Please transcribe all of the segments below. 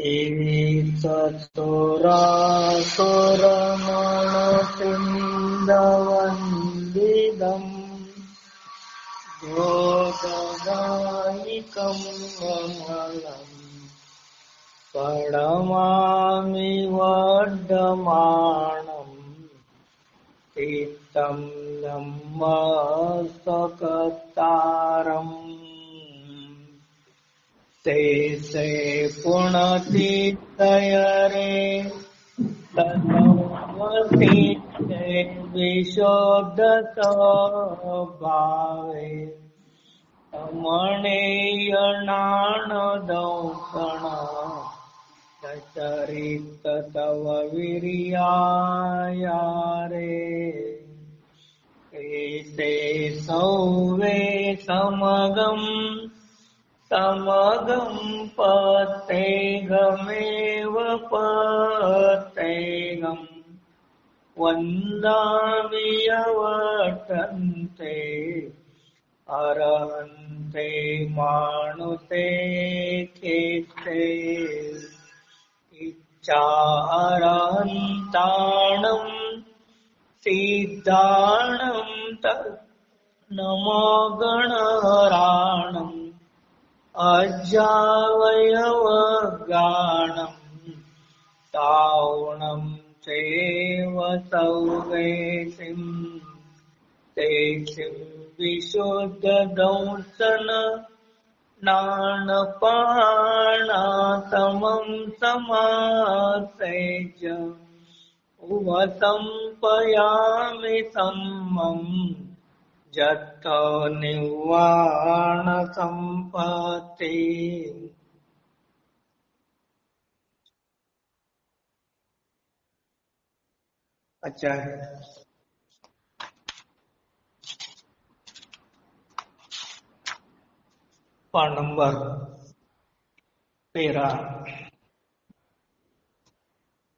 एवीच चोरासुरमणसिन्धवन्दिदम् योगदायिकम् अमलम् पडमामि वर्धमानम् तीर्थम् धम्मसकतारम् ते पुणतीर्थयरे तदमसि ते विशोधस्वभावे अमणेय नाणदौषण सचरित तव वीर्याया रे एते सौवे समगम् पतेगमेव पतेगम् वन्दामि यवटन्ते अरहन्ते मानुते केते इच्छारहन्ताणम् सिद्धाणम् नमो गणहराणम् अजावयवगाणम् तावणम् चैव सौवेसिम् तेसिम् विशुद्धदंसन नाणपाणातमम् समासेज उपसम्पयामि सम्मम् जत्थ निर्वाण संपत्ति। आचार्य पान नंबर 13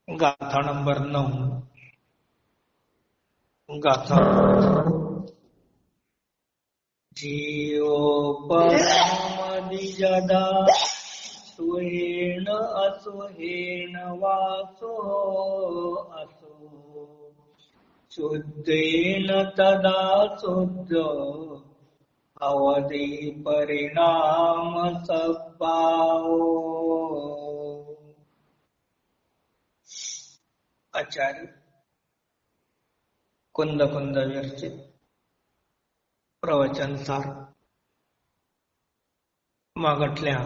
गाथा नंबर 9 गाथा जीवोपमदिजदा सुहेण असुहेण वासो असो शुद्धेन तदा शुद्ध अवधि परिणाम सद्भावो। आचार्य कुंद विरचित प्रवचन सार मागटल्या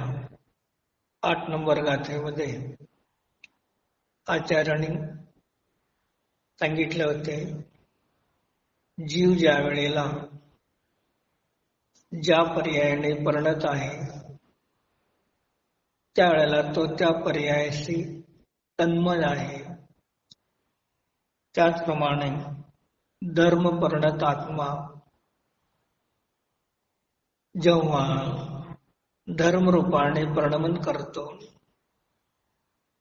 8 नंबर गाथेमध्ये आचार्यांनी सांगितले होते, जीव ज्या वेळेला ज्या पर्यायाने परिणत आहे त्यावेळेला तो त्या पर्यायाशी तन्मय आहे. त्याचप्रमाणे धर्म परिणत आत्मा जेव्हा धर्मरूपाने परिणमन करतो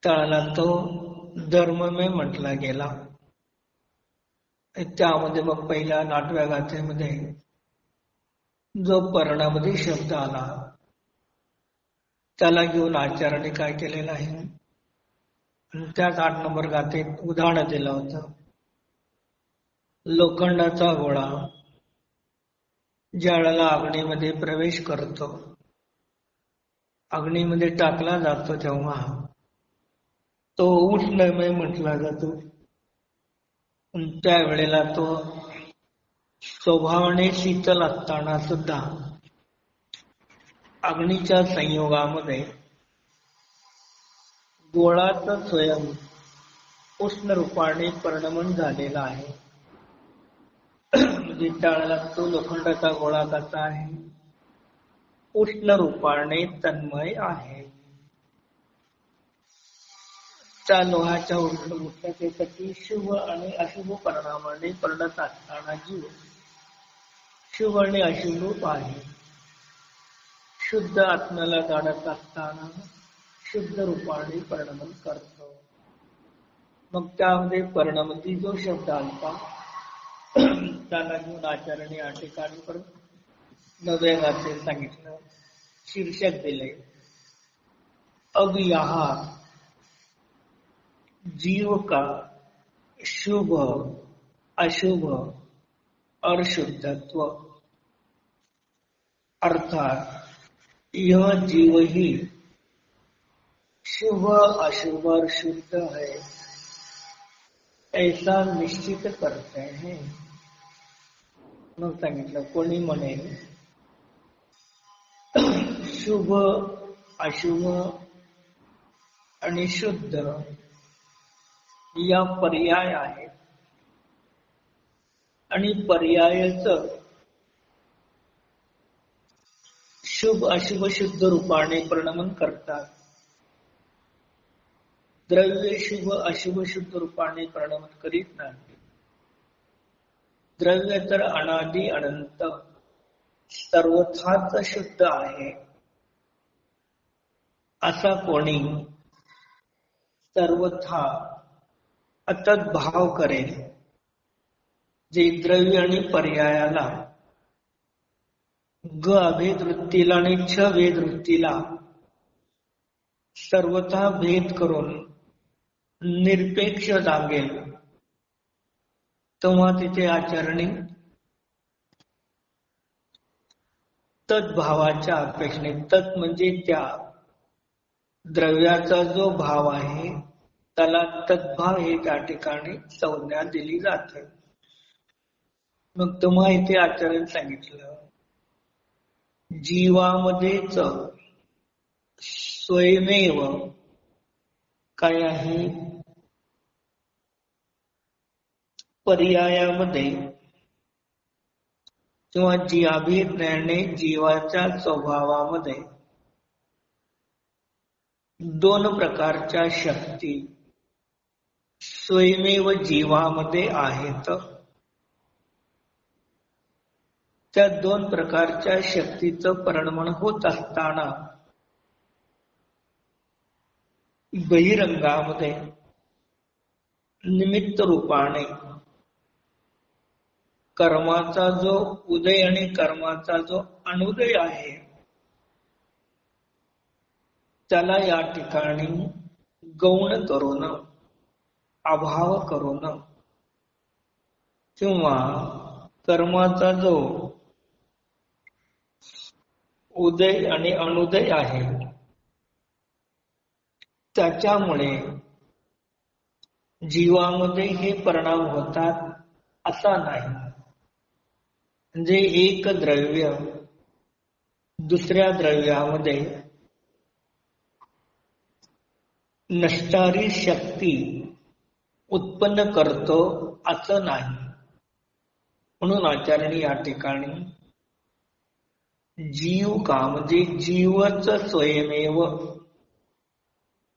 त्याला तो धर्ममय म्हटला गेला. त्यामध्ये मग पहिल्या 8व्या गाथेमध्ये जो परिणामदी शब्द आला त्याला घेऊन आचार्याने काय केलेलं आहे, आणि त्याच 8 नंबर गाथेत उदाहरण दिलं होतं. लोखंडाचा गोळा ज्या वेळेला अग्नीमध्ये प्रवेश करतो, अग्नीमध्ये टाकला जातो तेव्हा तो उष्णमय म्हटला जातो. त्यावेळेला तो स्वभावाने शीतल असताना सुद्धा अग्नीच्या संयोगामध्ये गोळाचा स्वयं उष्ण रूपाने परिणमन झालेला आहे. म्हणजे त्यावेळेला तो लोखंडाचा गोळा कसा आहे, उष्ण रूपाने तन्मय आहे. त्या लोहाच्या उष्णतेसाठी शुभ आणि अशुभ परिणामाने परिणत असताना जीव शुभ आणि अशुभ रूप आहे. शुद्ध आत्म्याला जाणत असताना शुद्ध रूपाने परिणमन करतो. मग त्यामध्ये परिणमती जो शब्द आलता त्याला घेऊन आचार्याने या ठिकाणी परत 9व्या गाथेत सांगितलं, शीर्षक दिले अब यहाँ जीव का शुभ अशुभ और शुद्धत्व, अर्थात यह जीव ही शुभ अशुभ और शुद्ध है ऐसा निश्चित करते हैं. मग सांगितलं कोणी म्हणेल शुभ अशुभ आणि शुद्ध या पर्याय आहेत आणि पर्यायाचं शुभ अशुभ शुद्ध रूपाने परिणमन करतात. द्रव्य शुभ अशुभ शुद्ध रूपाने परिणमन करीत नाही. द्रव्य तर अनादि अनंत सर्वथाच शुद्ध आहे असा कोणी सर्वथा अतत भाव करेल, जे द्रव्य आणि पर्यायाला ग अभेद वृत्तीला आणि छ भेद वृत्तीला सर्वथा भेद करून निरपेक्ष जागेल, तेव्हा तिथे आचरणी तद्भावाच्या अपेक्षेने, तत् म्हणजे त्या द्रव्याचा जो भाव आहे त्याला तद्भाव हे त्या ठिकाणी संज्ञा दिली जाते. मग तुम्हा इथे आचरण सांगितलं, जीवामध्येच स्वयमेव काय आहे, पर्यायामध्ये किंवा जीवाभिज्ञाने जीवाच्या स्वभावामध्ये दोन प्रकारच्या शक्ती स्वयमेव जीवामध्ये आहेत. त्या दोन प्रकारच्या शक्तीचं परिणमन होत असताना बहिरंगामध्ये निमित्त रूपाने कर्माचा जो उदय आणि कर्माचा जो अनुदय आहे त्याला या ठिकाणी गौण करून, अभाव करून किंवा कर्माचा जो उदय आणि अनुदय आहे त्याच्यामुळे जीवामध्ये हे परिणाम होतात असा नाही. म्हणजे एक द्रव्य दुसऱ्या द्रव्यामध्ये नष्टारी शक्ती उत्पन्न करतो असं नाही. म्हणून आचार्यांनी या ठिकाणी जीव का म्हणजे जीवच स्वयमेव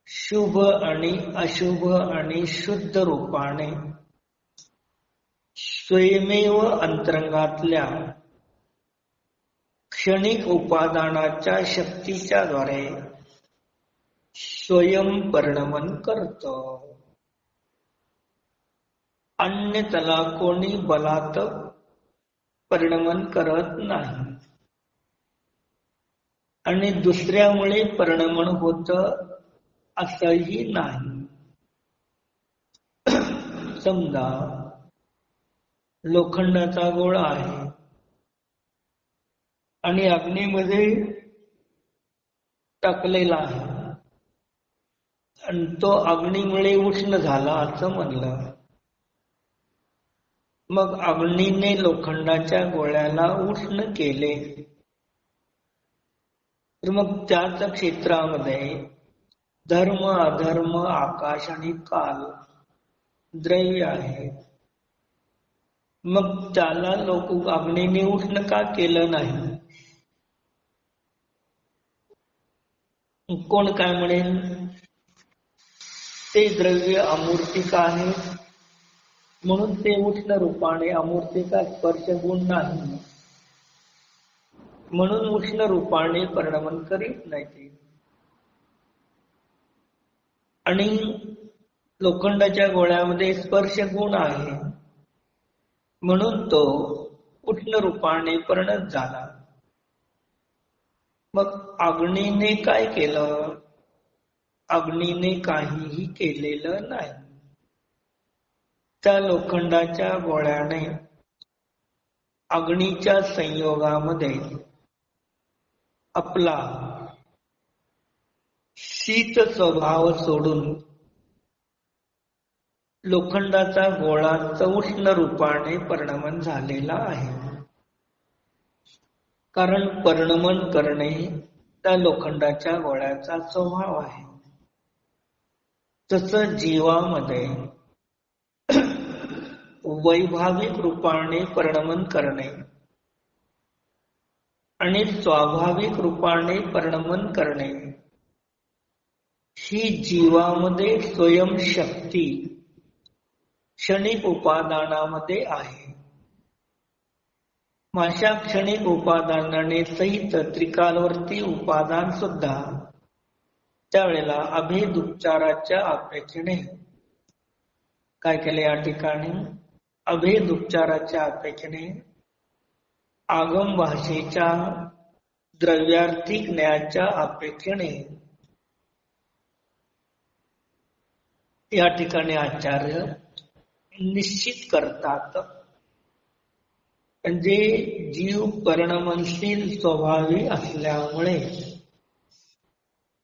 शुभ आणि अशुभ आणि शुद्ध रूपाने स्वयमेव अंतरंगातल्या क्षणिक उपादानाच्या शक्तीच्या द्वारे स्वयं परिणमन करतो. अन्य त्याला कोणी बलात परिणमन करत नाही आणि दुसऱ्यामुळे परिणमन होत असंही नाही. समजा लोखंडाचा गोळा आहे आणि अग्नीमध्ये टाकलेला आहे आणि तो अग्नीमुळे उष्ण झाला असं म्हणलं. मग अग्नीने लोखंडाच्या गोळ्याला उष्ण केले तर मग त्याच क्षेत्रामध्ये धर्म अधर्म आकाश आणि काल द्रव्य आहे. मग त्याला लोक अग्नीने उष्ण का केलं नाही? कोण काय म्हणेल ते द्रव्य अमूर्तिक आहे म्हणून ते उष्ण रूपाने, अमूर्तिका स्पर्श गुण नाही म्हणून उष्ण रूपाने परिणमन करीत नाही. आणि लोखंडाच्या गोळ्यामध्ये स्पर्श गुण आहे म्हणून तो उष्ण रूपाने परिणत झाला. मग अग्नीने काय केलं? अग्नीने काहीही केलेलं नाही. त्या लोखंडाच्या गोळ्याने अग्नीच्या संयोगामध्ये आपला शीत स्वभाव सोडून लोखंडाचा गोळा सौष्ण रूपाने परिणमन झालेला आहे. कारण परिणमन करणे त्या लोखंडाच्या गोळ्याचा स्वभाव आहे. तसं जीवामध्ये वैभाविक रूपाने परिणमन करणे आणि स्वाभाविक रूपाने परिणमन करणे ही जीवामध्ये स्वयंशक्ती क्षणिक उपादानामध्ये आहे. अशा क्षणिक उपादानाने सहित त्रिकालवर्ती उपादान सुद्धा त्यावेळेला अभेद उपचाराच्या अपेक्षेने काय केले या ठिकाणी अभेद उपचाराच्या अपेक्षेने आगम भाषेच्या द्रव्यार्थिक न्यायाच्या अपेक्षेने या ठिकाणी आचार्य निश्चित करतात. म्हणजे जीव परिणमनशील स्वभावी असल्यामुळे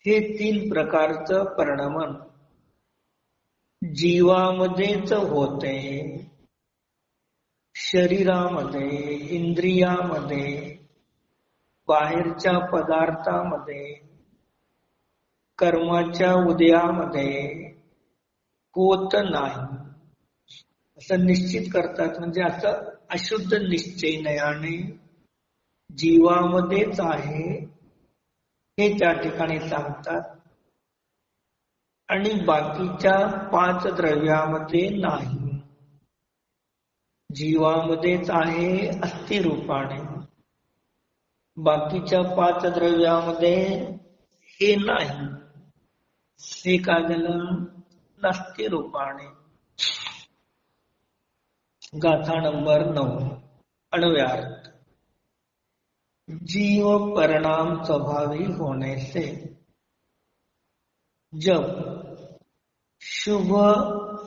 हे 3 प्रकारचं परिणमन जीवामध्येच होते. शरीरामध्ये, इंद्रियामध्ये, बाहेरच्या पदार्थामध्ये, कर्माच्या उदयामध्ये होत नाही असं निश्चित करतात. म्हणजे असं अशुद्ध निश्चयने जीवामध्येच आहे हे त्या ठिकाणी सांगतात आणि बाकीच्या 5 द्रव्यामध्ये नाही. जीवामध्येच आहे अस्थि रूपाने, बाकीच्या 5 द्रव्यामध्ये हे नाही. हे काय झालं नास्ति रूपाने. गाथा नंबर 9 अन्वयार्थ. जीव परिणाम स्वभावी होने से जब शुभ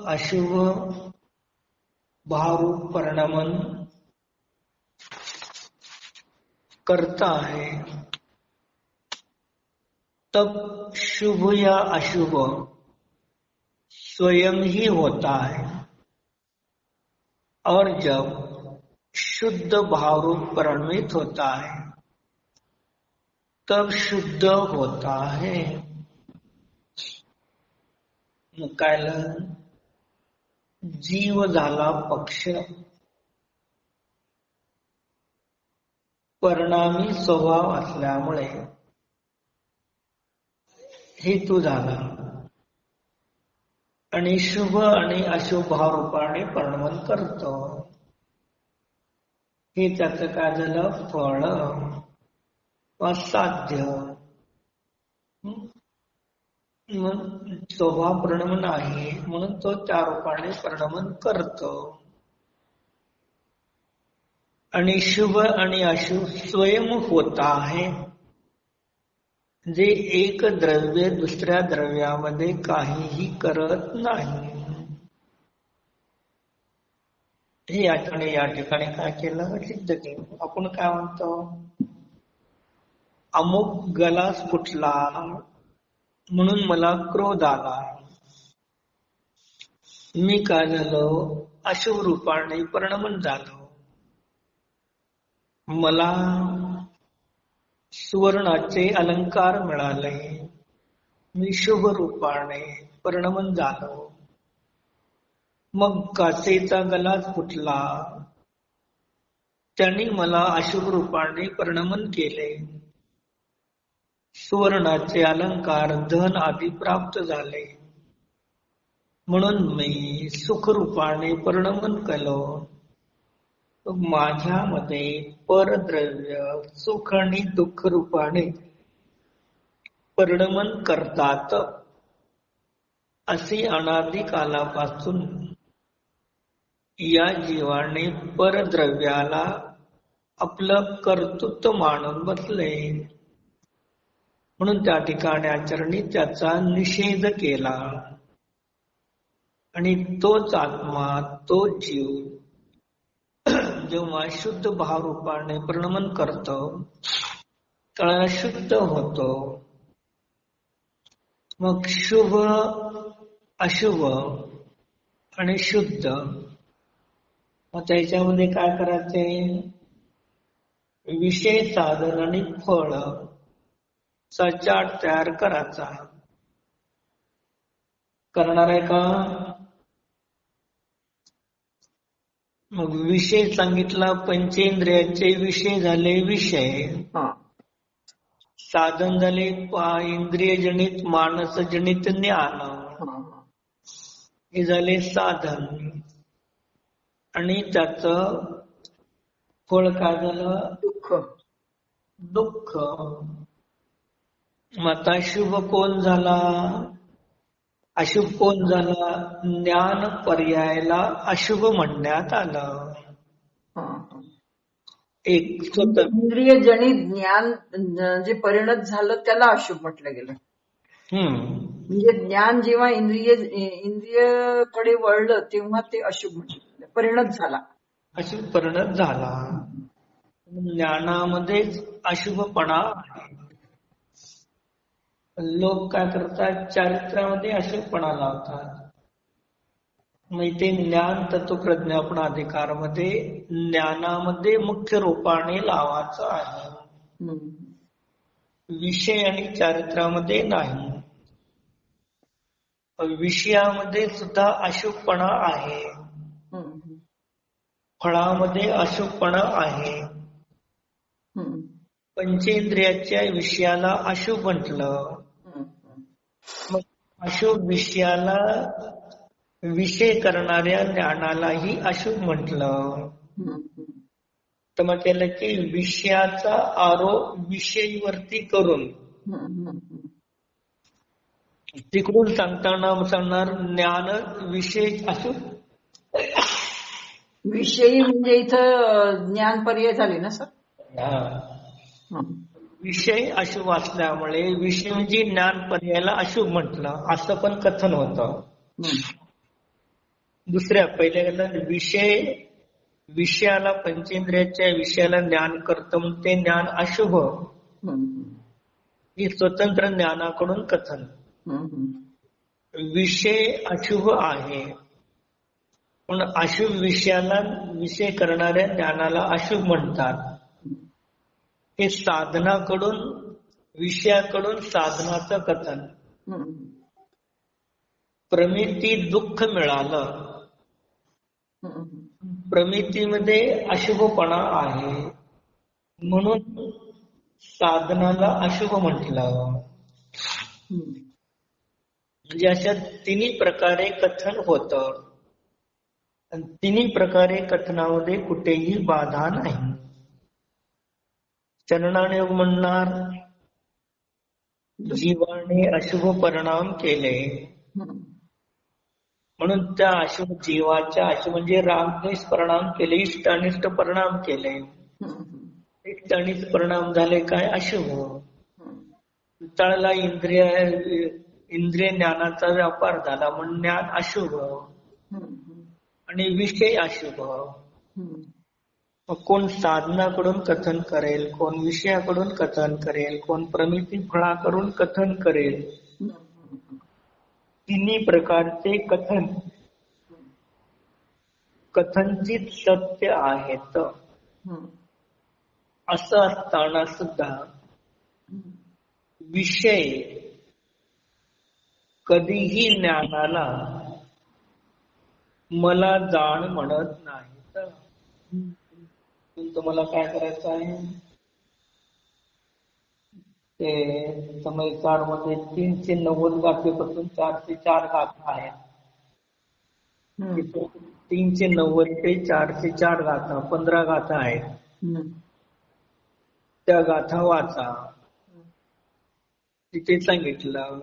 अशुभ भावरूप परिणमन करता है तब शुभ या अशुभ स्वयं ही होता है और जब शुद्ध भावरूप परिणमित होता है तब शुद्ध होता है. काय जीव झाला पक्ष, परिणामी स्वभाव असल्यामुळे हेतू झाला आणि शुभ आणि अशुभ भाव रूपाने परिणमन करतो. हे त्याचं काय झालं फळ वा साध्य. स्वभाव परिणमन आहे म्हणून तो त्या रूपाने परिणमन करतो. आणि शुभ आणि अशुभ स्वयं होता है. जे एक द्रव्य दुसऱ्या द्रव्यामध्ये काहीही करत नाही. हे या ठिकाणी काय केलं सिद्ध केलं. आपण काय म्हणतो अमुक गलास फुटला म्हणून मला क्रोध आला. मी काय झालो अशुभ रूपाने परिणमन झालो. मला सुवर्णाचे अलंकार मिळाले, मी शुभ रूपाने परिणमन झालो. मग काचेचा गलास फुटला, त्यांनी मला अशुभ रूपाने परिणमन केले. सुवर्णाचे अलंकार धन आदी प्राप्त झाले म्हणून मी सुख रूपाने परिणमन केलो. माझ्यामध्ये परद्रव्य सुख आणि दुःख रूपाने परिणमन करतात. असे अनादी कालापासून या जीवाने परद्रव्याला आपलं कर्तृत्व मानून बसले. म्हणून त्या ठिकाणी आचरणी त्याचा निषेध केला आणि तोच आत्मा, तो जीव जेव्हा शुद्ध भावरूपाने प्रणमन करतो त्याला शुद्ध होतो. मग शुभ, अशुभ आणि शुद्ध, मग त्याच्यामध्ये काय करायचे? विषय, साधन आणि फळ चा चार्ट तयार करायचा. करणार आहे का? मग विषय सांगितला, पंचेंद्रियांचे विषय झाले विषय, साधन झाले इंद्रिय जनित मानस जनित ज्ञान, हे झाले साधन. आणि त्याच फळ काय झालं? दुःख. दुःख. मग आता शुभ कोण झाला? अशुभ कोण झाला? ज्ञान पर्यायाला अशुभ म्हणण्यात आलं. एक स्वतः इंद्रिय जनित ज्ञान जे परिणत झालं त्याला अशुभ म्हटलं गेलं. म्हणजे ज्ञान जेव्हा इंद्रियकडे वळलं तेव्हा ते अशुभ म्हटलं, परिणत झाला. अशुभ परिणत झाला. ज्ञानामध्ये अशुभपणा आहे. लोक काय करतात? चारित्र्यामध्ये अशुभपणा लावतात. मग ते ज्ञान तत्वप्रज्ञापन अधिकारमध्ये ज्ञानामध्ये मुख्य रूपाने लावायचं आहे, विषय आणि चारित्र्यामध्ये नाही. विषयामध्ये सुद्धा अशुभपणा आहे, फळामध्ये अशुभपणा आहे. पंचेंद्रियाच्या विषयाला अशुभ म्हटलं, मग अशुभ विषयाला विषय करणाऱ्या ज्ञानालाही अशुभ म्हटलं. तर मग केलं की विषयाचा आरोप विषयीवरती करून तिकडून सांगताना सांगणार ज्ञान विषय अशुभ. विषयी म्हणजे इथं ज्ञान पर्याय झाले ना सर? विषय अशुभ असल्यामुळे विषय म्हणजे ज्ञान पर्यायाला अशुभ म्हटलं असं पण कथन होतं. दुसऱ्या पहिल्या विषयाला पंचेंद्रियाच्या विषयाला ज्ञान करतं ते ज्ञान अशुभ, ही स्वतंत्र ज्ञानाकडून कथन. विषय अशुभ आहे पण अशुभ विषयाला विषय करणाऱ्या ज्ञानाला अशुभ म्हणतात. हे साधनाकडून विषयाकडून साधनाचं कथन. प्रमिती दुःख मिळालं, प्रमितीमध्ये अशुभपणा आहे म्हणून साधनाला अशुभ म्हटलं. म्हणजे अशा तिन्ही प्रकारे कथन होतं. तिन्ही प्रकारे कथनामध्ये कुठेही बाधा नाही. चरणाने म्हणणार जीवाने अशुभ परिणाम केले म्हणून त्या अशुभ जीवाच्या अशुभ म्हणजे रागद्वेष परिणाम केले, इष्ट अनिष्ट परिणाम केले. इष्ट अनिष्ट परिणाम झाले काय? अशुभ. तळला इंद्रिय ज्ञानाचा व्यापार झाला म्हणून ज्ञान अशुभ आणि विषय अशुभ. कोण साधनाकडून कथन करेल, कोण विषयाकडून कथन करेल, कोण प्रमिती फळाकडून कथन करेल. तिन्ही प्रकारचे कथनचित सत्य आहेत. असं असताना सुद्धा विषय कधीही ज्ञानाला मला जाण म्हणत नाही. तुम्हाला काय करायचं आहे? ते समयकार मध्ये 390 गाठेपासून 404 गाथा आहेत. 390 ते 404 गाथा 15 गाथा आहेत. त्या गाथा वाचा. तिथे सांगितलं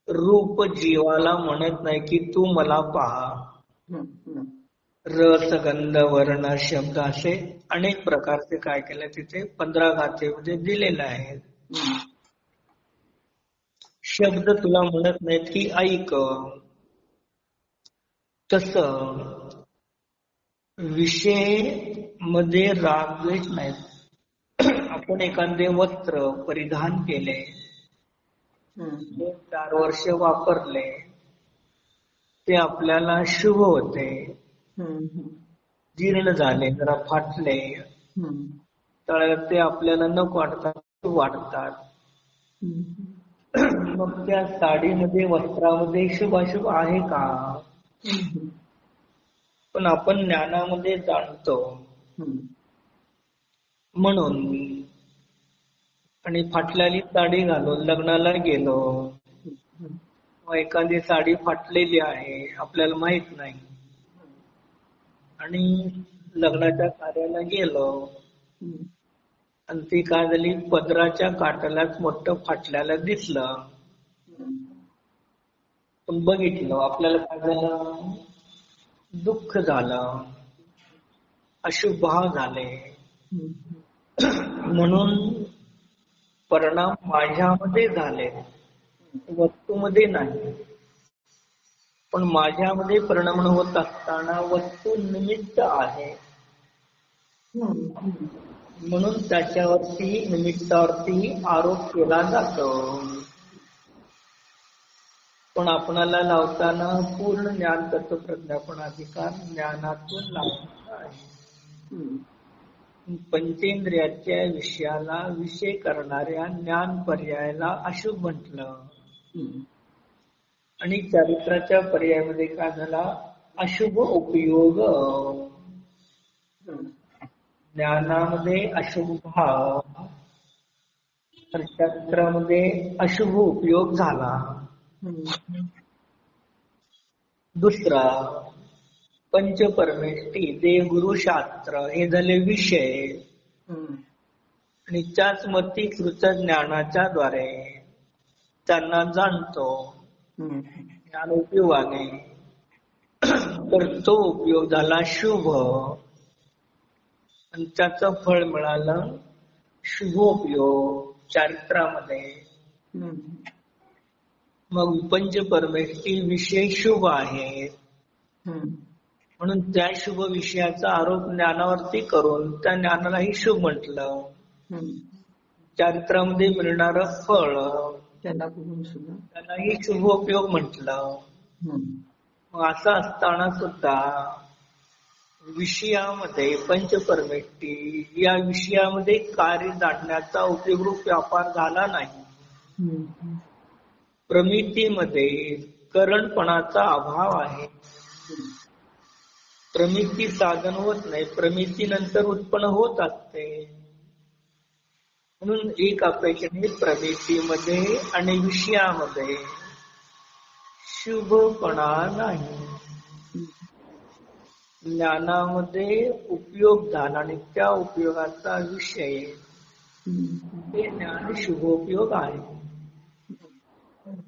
रूप जीवाला म्हणत नाही की तू मला पहा. रस, गंध, वर्ण, शब्द असे अनेक प्रकारचे काय केलं तिथे 15 गाथेमध्ये दिलेले आहेत. शब्द तुला म्हणत नाहीत की ऐक. तस विषय मध्ये राग द्वेष नाही. आपण एखादे वस्त्र परिधान केले, 4 वर्ष वापरले, ते आपल्याला शुभ होते, जीर्ण झाले, जरा फाटले, तर ते आपल्याला नको वाटतात. मग त्या साडीमध्ये, वस्त्रामध्ये शुभाशुभ आहे का? पण आपण ज्ञानामध्ये जाणतो म्हणून, आणि फाटलेली साडी घालून लग्नाला गेलो, एखादी साडी फाटलेली आहे, आपल्याला माहित नाही, आणि लग्नाच्या कार्याला गेलो आणि ती काय झाली, पदराच्या काठालाच मोठं फाटल्याला दिसलं. पण बघितलं, आपल्याला काय झालं, दुःख झालं, अशुभ भाव झाले. म्हणून परिणाम माझ्यामध्ये झाले, वस्तूमध्ये नाही. पण माझ्यामध्ये परिणाम होत असताना वस्तू निमित्त आहे, म्हणून त्याच्यावरती, निमित्तावरती आरोप केला जातो. पण आपणाला लावताना पूर्ण ज्ञान तत्व प्रज्ञापन अधिकार ज्ञानातून लावता आहे. पंचेंद्रियाच्या विषयाला विषय करणाऱ्या ज्ञान पर्यायाला अशुभ म्हटलं, आणि चारित्राच्या पर्यायामध्ये काय झाला, अशुभ उपयोग. ज्ञानामध्ये अशुभ भाव, तर चारित्रामध्ये अशुभ उपयोग झाला. दुसरा, पंचपरमेष्ठी, देवगुरुशास्त्र हे झाले विषय, आणि त्याच मतीकृत ज्ञानाच्या द्वारे त्यांना जाणतो ज्ञान उपयोगाने, तर तो उपयोग झाला शुभ, आणि त्याचं फळ मिळालं शुभोपयोग चारित्रामध्ये. मग पंचपरमेष्ठी विषय शुभ आहेत, म्हणून त्या शुभ विषयाचा आरोप ज्ञानावरती करून त्या ज्ञानालाही शुभ म्हटलं. चारित्रामध्ये मिळणार फळ त्यालाही शुभोपयोग म्हटलं. मग असं असताना सुद्धा विषयामध्ये पंचपरमेष्ठी या विषयामध्ये कार्य जाणण्याचा उपयोगरूप व्यापार झाला नाही. प्रमितीमध्ये करणपणाचा अभाव आहे. प्रमिती साधन होत नाही, प्रमिती नंतर उत्पन्न होत असते. म्हणून एक अपेक्षेने प्रमितीमध्ये आणि विषयामध्ये शुभपणा नाही. ज्ञानामध्ये उपयोग झाला आणि त्या उपयोगाचा विषय हे ज्ञान शुभोपयोग आहे.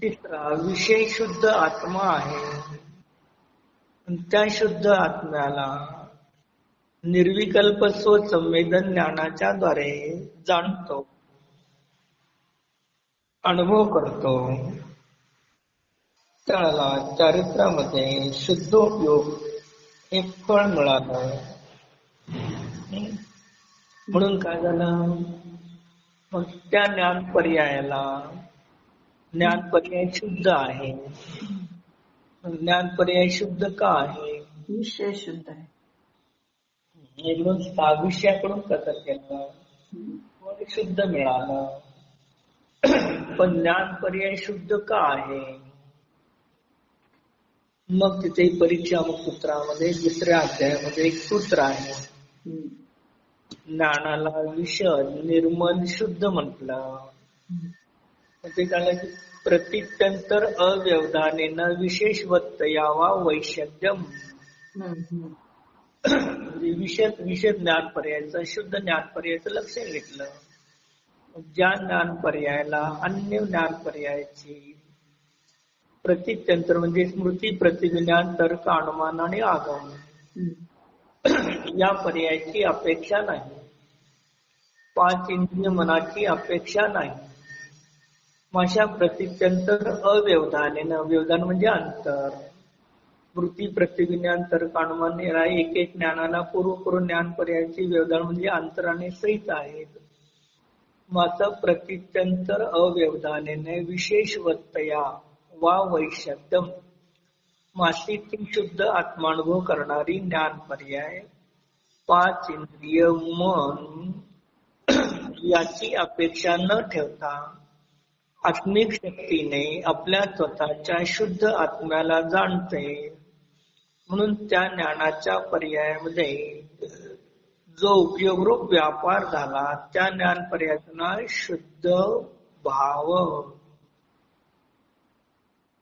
तिसरा, विषय शुद्ध आत्मा आहे, त्या शुद्ध आत्म्याला निर्विकल्प स्वसंवेदन ज्ञानाच्या द्वारे जाणतो, अनुभव करतो. त्याला चारित्रामध्ये शुद्धोपयोग हे फळ मिळालं. म्हणून काय झालं, मग त्या ज्ञान पर्यायाला, ज्ञान पर्याय शुद्ध आहे. ज्ञान पर्याय शुद्ध का आहे, विषय शुद्ध आहे. एकदम विषयाकडून कथन केलं, शुद्ध मिळालं. पण ज्ञान पर्याय शुद्ध का आहे, मग तिथे परीक्षा सूत्रामध्ये 2ऱ्या अध्यायामध्ये एक सूत्र आहे. ज्ञानाला विशद निर्मल शुद्ध म्हटलं. ते काय की प्रतित्यंतर अव्यवधानेन विशेषवत्त यावा वैशद्यम. विशद ज्ञान पर्यायाचं, शुद्ध ज्ञान पर्यायाचं लक्ष घेतलं. ज्या ज्ञान पर्यायाला अन्य ज्ञान पर्यायाची प्रतित्यंतर म्हणजे स्मृती, प्रतिज्ञान, तर्क, अनुमान आणि आगम या पर्यायाची अपेक्षा नाही. 5 इंद्रिय मनाची अपेक्षा नाही. अशा प्रतित्यंतर अव्यवधानेनं, व्यवधान म्हणजे अंतर, स्मृती प्रतिज्ञान तर्क अनुमान एक एक ज्ञानाला पूर्व ज्ञान पर्यायाची व्यवधान म्हणजे अंतराने सहित आहेत. मात्र प्रतित्यंतर अव्यवधानेने विशेषवत्तया वा वैशब्दम मासी ती शुद्ध आत्मानुभव करणारी ज्ञान पर्याय 5 इंद्रिय मन याची अपेक्षा न ठेवता आत्मिक शक्तीने आपल्या स्वतःच्या शुद्ध आत्म्याला जाणते. म्हणून त्या ज्ञानाच्या पर्यायामध्ये जो उपयोगरूप व्यापार झाला त्या ज्ञान पर्यायाचं नाव शुद्ध भाव.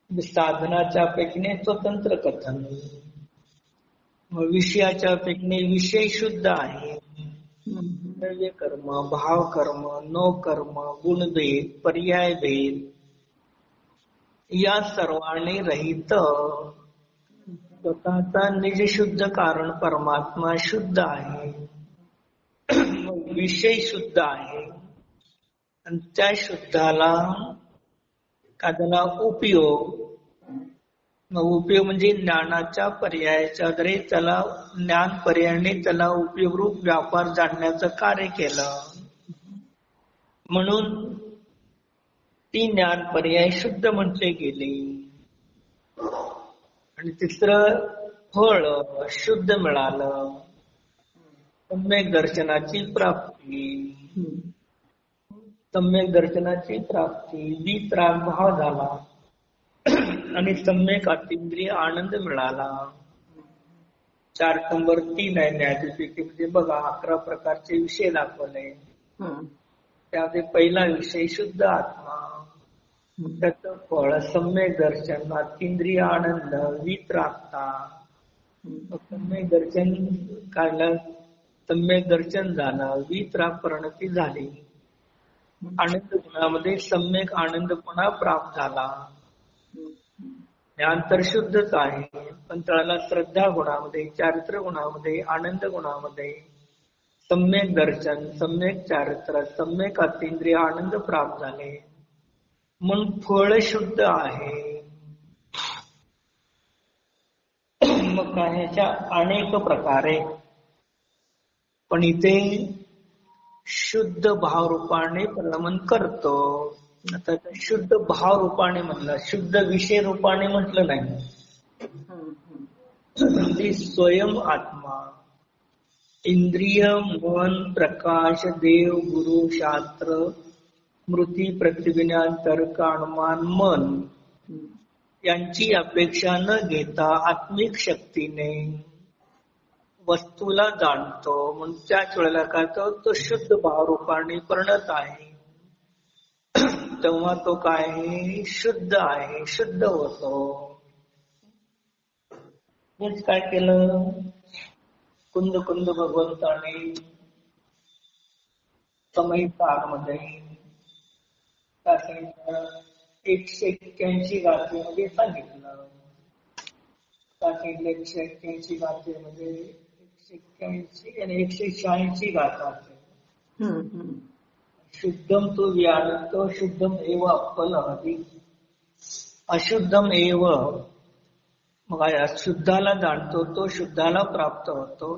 साधनाच्या अपेक्षेने स्वतंत्र कथन, विषयाच्या अपेक्षेने विषय शुद्ध आहे. द्रव्य कर्म, भाव कर्म, नो कर्म, गुणभेद, पर्याय भेद या सर्वांनी रहित स्वतःचा निज शुद्ध कारण परमात्मा शुद्ध आहे. विषय शुद्ध आहे आणि त्या शुद्धाला त्याला उपयोग म्हणजे ज्ञानाच्या पर्यायाच्या आधारे त्याला ज्ञान पर्यायाने त्याला उपयोगरूप व्यापार जाणण्याचं कार्य केलं. म्हणून ती ज्ञान पर्याय शुद्ध म्हटले गेले. आणि तिसरं फळ शुद्ध मिळालं, सम्यक दर्शनाची प्राप्ती. सम्यक दर्शनाची प्राप्ती वित्राग भाव झाला आणि सम्यक अतींद्रिय आनंद मिळाला. 4 नंबर 3 आहे न्यायदीपिकेमध्ये बघा 11 प्रकारचे विषय दाखवले. त्यामध्ये पहिला विषय शुद्ध आत्मा, त्याचं फळ सम्यक दर्शन, अतींद्रिय आनंद, वित्रागता. सम्यक दर्शन काढलं, सम्यक दर्शन झालं, वित्राग परिणती झाली. आनंद गुणामध्ये सम्यक आनंदपणा प्राप्त झाला. ज्ञान तर शुद्धच आहे, पण त्याला श्रद्धा गुणामध्ये, चारित्र गुणामध्ये, आनंद गुणामध्ये सम्यक दर्शन, सम्यक चारित्र, सम्यक अतींद्रिय आनंद प्राप्त झाले. म्हणून फळ शुद्ध आहे. मग काय ह्याच्या अनेक प्रकारे, पण इथे शुद्ध भाव रूपाने परिणमन करतो. आता शुद्ध भाव रूपाने म्हणलं, शुद्ध विषय रूपाने म्हटलं नाही. म्हणजे स्वयं आत्मा, इंद्रिय, मन, प्रकाश, देव, गुरु, शास्त्र, स्मृती, प्रतिज्ञान, तर्क, अनुमान, मन यांची अपेक्षा न घेता आत्मिक शक्तीने वस्तूला जाणतो. म्हणून त्याच वेळेला काय तो शुद्ध भाव रूपाने परिणत आहे. तेव्हा तो काय आहे, शुद्ध आहे, शुद्ध होतो. हेच काय केलं कुंद भगवंताने समयकाळमध्ये 181 गाथेमध्ये सांगितलं. 181 गाथेमध्ये 181 आणि 186 गाथा असते. शुद्धम तो व्यानतो शुद्धम एव फलहती, अशुद्धम एव. मग शुद्धाला जाणतो तो शुद्धाला प्राप्त होतो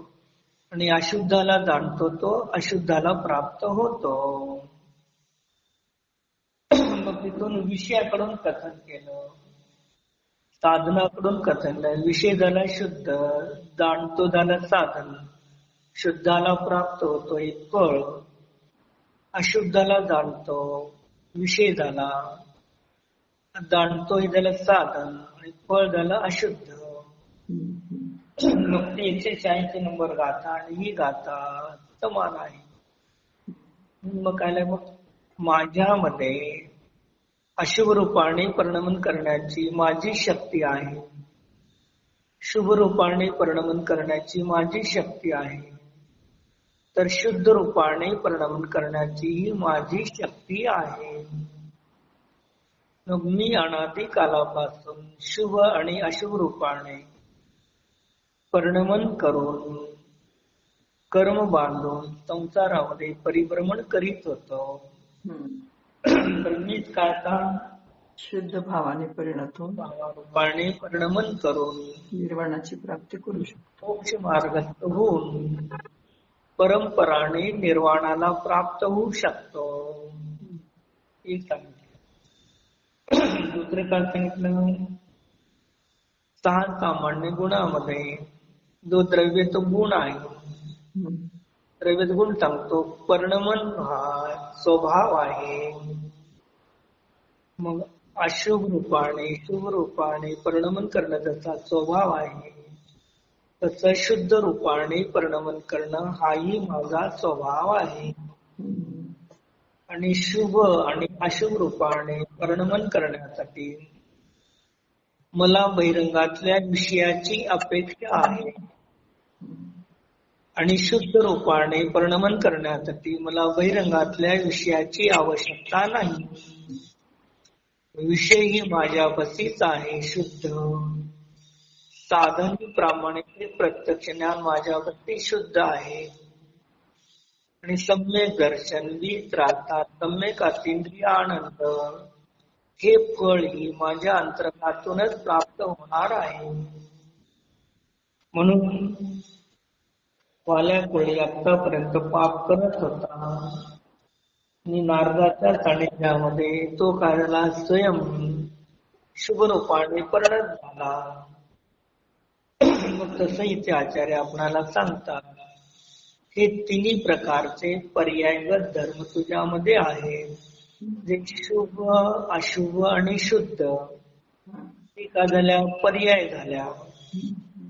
आणि अशुद्धाला जाणतो तो अशुद्धाला प्राप्त होतो. मग तिथून विषयाकडून कथन केलं, साधनाकडून कथन केलं. विषय झाला शुद्ध, जाणतो झाला साधन, शुद्धाला प्राप्त होतो एक फळ, अशुद्धाला जाणतो विषय झाला, जाणतो हे झालं साधन आणि फळ झालं अशुद्ध. मग ती 186 नंबर गाथा आणि ही गाथा समान आहे. मग काय, मग माझ्यामध्ये अशुभ रूपाने परिणमन करण्याची माझी शक्ती आहे, शुभ रूपाने परिणमन करण्याची माझी शक्ती आहे, तर शुद्ध रूपाने परिणमन करण्याची माझी शक्ती आहे. मग मी अनादी कालापासून शुभ आणि अशुभ रूपाने परिणमन करून कर्म बांधून संसारामध्ये परिभ्रमण करीत होतो. तर मीच काय शुद्ध भावाने परिणत होऊन भावारूपाने परिणमन करून निर्वाणाची प्राप्ती करू शकतो. मोक्ष मार्गस्थ होऊन परंपराने निर्वाणाला प्राप्त होऊ शकतो. हे सांगितलं. दुसरं काय सांगितलं? 6 सामान्य गुणामध्ये जो द्रव्य तो गुण आहे. द्रव्य गुण सांगतो. परिणमन हा स्वभाव आहे. मग अशुभ रूपाने शुभ रूपाने परिणमन करण्याचा स्वभाव आहे. तसं शुद्ध रूपाने परिणमन करणं हाही माझा स्वभाव आहे. आणि शुभ आणि अशुभ रूपाने परिणमन करण्यासाठी मला बहिरंगातल्या विषयाची अपेक्षा आहे. आणि शुद्ध रूपाने परिणमन करण्यासाठी मला बहिरंगातल्या विषयाची आवश्यकता नाही. विषय ही माझ्यापाशीच आहे. शुद्ध साधन प्रामाणिक प्रत्यक्ष ज्ञान माझ्यापाशी शुद्ध आहे. आणि सम्यक दर्शन वीत राहतात. सम्यक अतींद्रिय आनंद हे फळ ही माझ्या अंतर्गतातूनच प्राप्त होणार आहे. म्हणून वाल्या कोळी आतापर्यंत पाप करत होता आणि नारदाच्या सानिध्यामध्ये तो काढला स्वयं शुभ रूपाने परिणत झाला. मग तसं इथे आचार्य आपणाला सांगतात, हे तिन्ही प्रकारचे पर्यायगत धर्म तुझ्यामध्ये आहेत. जे शुभ अशुभ आणि शुद्ध एका झाल्या पर्याय झाल्या.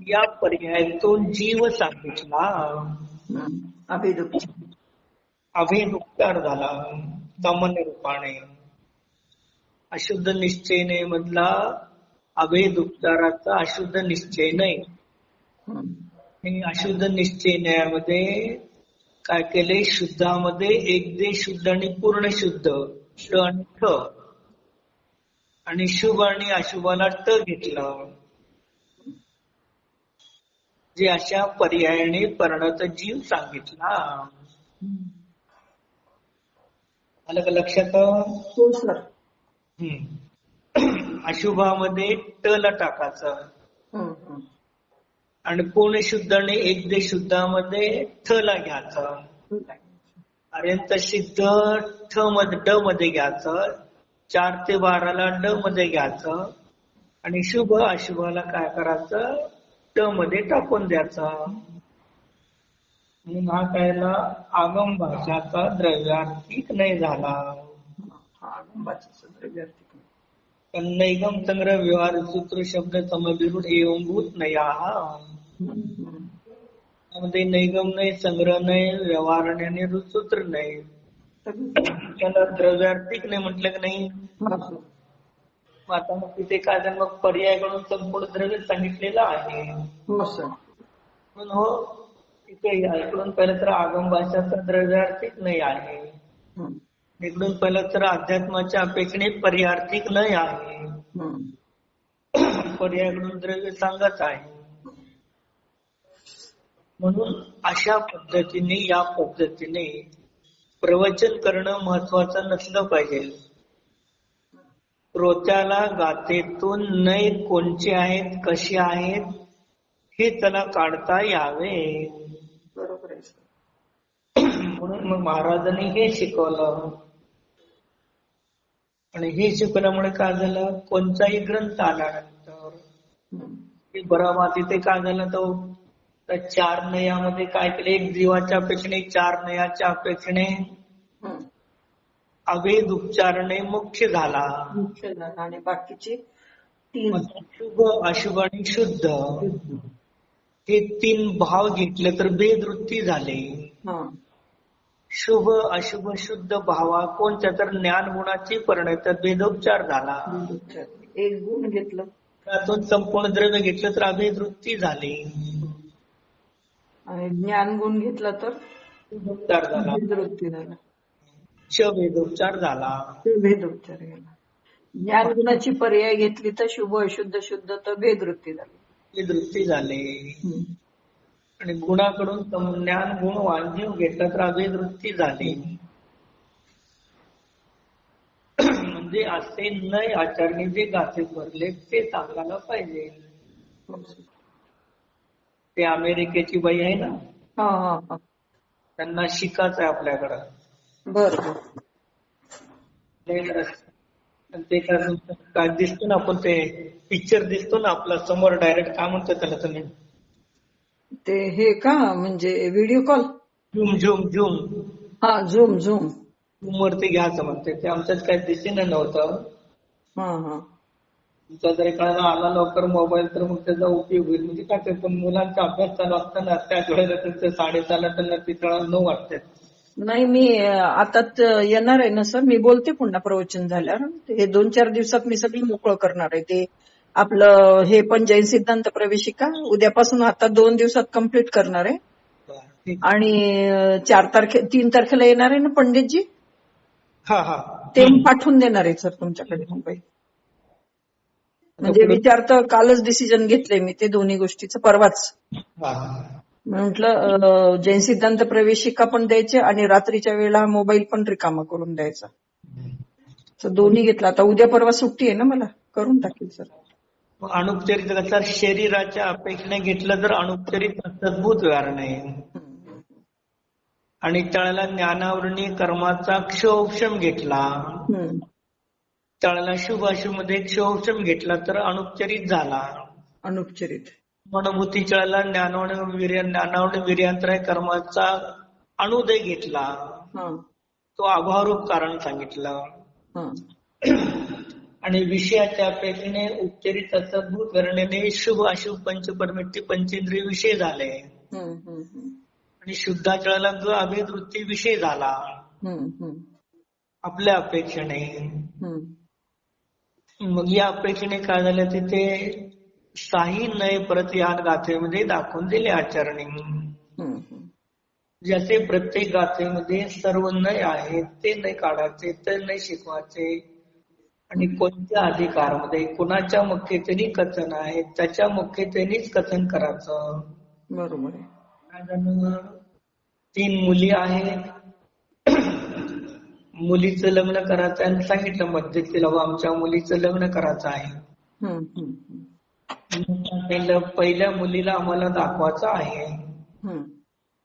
या पर्यायातून जीव सांगितला. अभेदुपचार झाला सामान्य रूपाने. अशुद्ध निश्चयने मधला अभेदुपचाराचा अशुद्ध निश्चय नाही. अशुद्ध निश्चय न्यायामध्ये काय केले? शुद्धामध्ये एक दे शुद्ध आणि पूर्ण शुद्ध श आणि ठ, आणि शुभ आणि अशुभाला ट घेतलं. जे अशा पर्यायाने परिणत जीव सांगितला. आलं का लक्षात? हो सर. अशुभामध्ये ट ला टाकायचं आणि पूर्ण शुद्ध आणि एक दे शुद्धामध्ये थ ला घ्यायचं. अर्यंत सिद्ध ठ मध्ये ड मध्ये घ्यायचं. 4 ते 12 ला ड मध्ये घ्यायचं आणि शुभ अशुभाला काय करायचं? ट मध्ये टाकून द्यायचा. म्हणून हा कायला आगम भाषाचा द्रव्यार्थिक नाही झाला. नैगम संग्रह व्यवहार सूत्र शब्द समविरुद्ध एवंभूत नाही. त्यामध्ये नैगम नाही, संग्रह नाही, व्यवहार नाही आणि सूत्र नाही. त्याला द्रव्यार्थिक नाही म्हटलं की नाही. आता मग तिथे काय झालं? मग पर्यायाकडून संपूर्ण द्रव्य सांगितलेलं आहे. म्हणून हो तिथे इकडून पहिलं तर आगम भाषाचा द्रव्यार्थिक नाही आहे. इकडून पहिलं तर अध्यात्माच्या अपेक्षेने पर्यायार्थिक नाही आहे. पर्यायाकडून द्रव्य सांगत आहे. म्हणून अशा पद्धतीने या पद्धतीने प्रवचन करणं महत्वाचं नसलं पाहिजे. श्रोत्याला गाथेतून नय कोणचे आहेत, कसे आहेत हे त्याला काढता यावे. बरोबर आहे. म्हणून मग महाराजांनी हे शिकवलं. आणि हे शिकवल्यामुळे काय झालं? कोणताही ग्रंथ आल्यानंतर बरोबर तिथे काय झालं? तो 4 नयामध्ये काय केलं? एक जीवाच्या अपेक्षेने 4 नयाच्या अपेक्षेने अभेद उपचारणे मुख्य झाला. आणि बाकीचे 3 शुभ अशुभ आणि शुद्ध हे 3 भाव घेतले तर भेदवृत्ती झाले. शुभ अशुभ शुद्ध भावा कोणत्या तर ज्ञान गुणाची परिणत भेदोपचार झाला. एक गुण घेतलं त्यातून संपूर्ण द्रव्य घेतलं तर अभेदवृत्ती झाली. आणि ज्ञान गुण घेतला तर भेदोपचार झाला. भेदवृत्ती झाला. भेदोपचार झाला. भेदोपचार झाला. ज्ञान गुणाची पर्याय घेतली तर शुभ अशुद्ध शुद्ध तर भेदवृत्ती झाली. भेदवृत्ती झाली. आणि गुणाकडून ज्ञान गुण वांजीव घेतला तर अभेदवृत्ती झाली. म्हणजे असे नय आचरणी जे गाथे भरले ते सांगायला पाहिजे. ते अमेरिकेची बाई आहे ना, त्यांना शिकायचं आहे आपल्याकडं. बरोबर. ते काय दिसतो ना, आपण ते पिक्चर दिसतो ना आपला समोर डायरेक्ट, काय म्हणतो त्याला तुम्ही? ते हे का म्हणजे video call? Zoom zoom zoom. हा, झूम झूम. झूम वरती घ्यायचं म्हणते ते. आमच्यात काही दिसेना नव्हतं. तुमचा जर एखादा आला लवकर मोबाईल तर मग त्याचा उपयोग होईल. म्हणजे काय ते, पण मुलांचा अभ्यास चालू असताना त्याच वेळेला त्यांचं 6:30 त्यांना तिथं 9 वाजतात. नाही, मी आताच येणार आहे ना सर. मी बोलते पुन्हा प्रवचन झाल्यावर. हे 2-4 दिवसात मी सगळी मोकळं करणार आहे. ते आपलं हे पण जैन सिद्धांत प्रवेशिका उद्यापासून आता 2 दिवसात कम्प्लीट करणार आहे. आणि 3 तारखेला येणार आहे ना पंडितजी, ते पाठवून देणार आहे सर तुमच्याकडे मुंबई. म्हणजे विचारतं, कालच डिसिजन घेतलंय मी ते दोन्ही गोष्टीचं, परवाच. म्हटलं जैन सिद्धांत प्रवेशिका पण द्यायचे आणि रात्रीच्या वेळेला मोबाईल पण रिकामा करून द्यायचा. तर दोन्ही घेतला. आता उद्या परवा सुट्टी आहे ना मला, करून टाकेल सर. अनुपचारित शरीराच्या अपेक्षेने घेतलं तर अनुपचारित सद्भूत व्यवहार नाही. आणि त्याला ज्ञानावरणी कर्माचा क्षोभक्षम घेतला, त्याला शुभाशुभ मध्ये क्षोभक्षम घेतला तर अनुपचारित झाला. अनुपचारित मनोभूती चळाला ज्ञानावरणी वीर्यांतराय कर्माचा अनुदय घेतला, तो अभावरूप कारण सांगितलं. आणि विषयाच्या अपेक्षेने उपचारित सद्भूत करण्याने शुभ अशुभ पंचपरमिती पंचेंद्रिय विषय झाले. आणि शुद्धाचळाला अभेद वृत्ती विषय झाला आपल्या अपेक्षेने. मग या अपेक्षेने काय झालं, तिथे साही नय परत या गाथेमध्ये दाखवून दिले आचरणी. जसे प्रत्येक गाथेमध्ये सर्व नय आहे ते नय काढायचे, ते नय शिकवायचे. आणि कोणत्या अधिकारमध्ये कुणाच्या मुख्यतेने कथन आहे त्याच्या मुख्यतेनेच कथन करायचं. बरोबर आहे. 3 मुली आहेत, मुलीचं लग्न करायचं आणि सांगितलं मध्यस्थीला आमच्या मुलीचं लग्न करायचं आहे. पहिल्या मुलीला आम्हाला दाखवायचं आहे,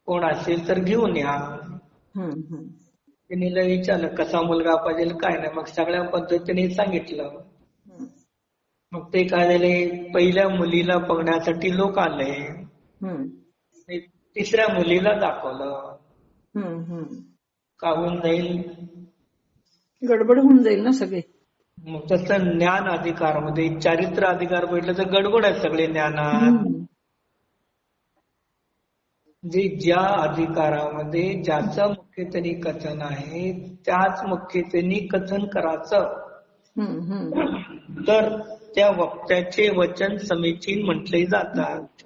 कोण असेल तर घेऊन या. तिने विचारलं कसा मुलगा पाहिजे काय नाही, मग सगळ्या पद्धतीने सांगितलं. मग ते काय झाले, पहिल्या मुलीला बघण्यासाठी लोक आले, तिसऱ्या मुलीला दाखवलं. का होऊन जाईल, गडबड होऊन जाईल ना सगळे. मग तसं ज्ञान अधिकारमध्ये चारित्र अधिकार भेटलं तर गडबड आहे सगळे ज्ञानात. जे ज्या अधिकारामध्ये ज्याचं मुख्यतेने कथन आहे त्याच मुख्यतेने कथन करायचं, तर त्या वक्त्याचे वचन समीचीन म्हटले जातात.